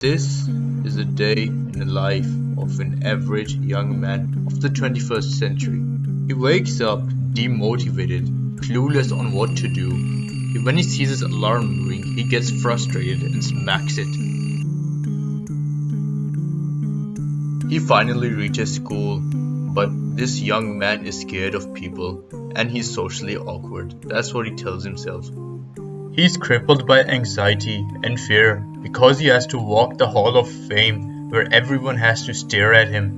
This is a day in the life of an average young man of the 21st century. He wakes up demotivated, clueless on what to do. When he sees his alarm ring, he gets frustrated and smacks it. He finally reaches school, but this young man is scared of people and he's socially awkward. That's what he tells himself. He's crippled by anxiety and fear because he has to walk the Hall of Fame where everyone has to stare at him.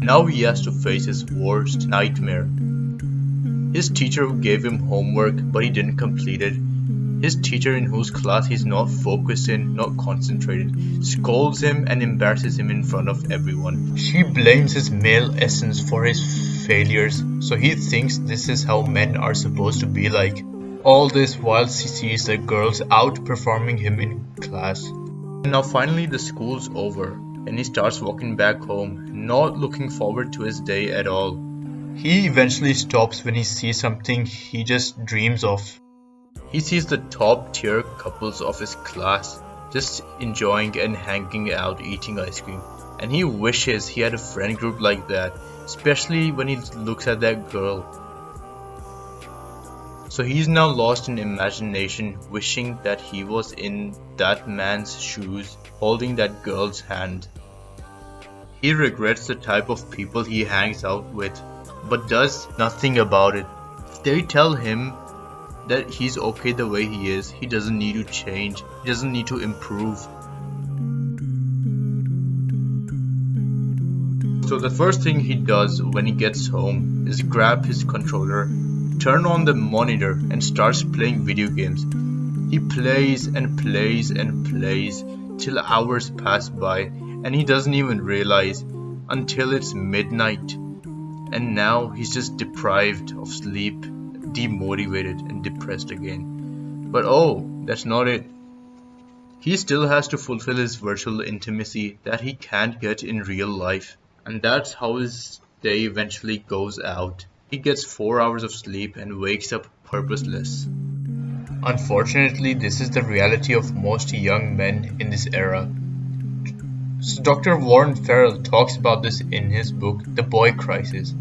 Now he has to face his worst nightmare. His teacher gave him homework but he didn't complete it. His teacher, in whose class he's not focused in, not concentrated, scolds him and embarrasses him in front of everyone. She blames his male essence for his failures, so he thinks this is how men are supposed to be like. All this while he sees the girls outperforming him in class. Now finally the school's over and he starts walking back home, not looking forward to his day at all. He eventually stops when he sees something he just dreams of. He sees the top tier couples of his class just enjoying and hanging out eating ice cream, and he wishes he had a friend group like that, especially when he looks at that girl. So he's now lost in imagination, wishing that he was in that man's shoes, holding that girl's hand. He regrets the type of people he hangs out with, but does nothing about it. They tell him that he's okay the way he is, he doesn't need to change, he doesn't need to improve. So the first thing he does when he gets home is grab his controller, turn on the monitor and starts playing video games. He plays and plays and plays till hours pass by and he doesn't even realize until it's midnight. And now he's just deprived of sleep, demotivated and depressed again. But oh, that's not it. He still has to fulfill his virtual intimacy that he can't get in real life. And that's how his day eventually goes out. He gets 4 hours of sleep and wakes up purposeless. Unfortunately, this is the reality of most young men in this era. So Dr. Warren Farrell talks about this in his book, The Boy Crisis.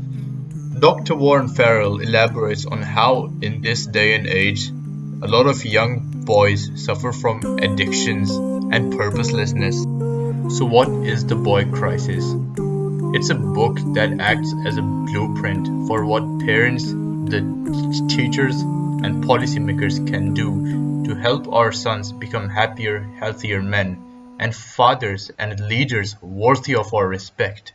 Dr. Warren Farrell elaborates on how, in this day and age, a lot of young boys suffer from addictions and purposelessness. So what is the boy crisis? It's a book that acts as a blueprint for what parents, the teachers, and policymakers can do to help our sons become happier, healthier men, and fathers and leaders worthy of our respect.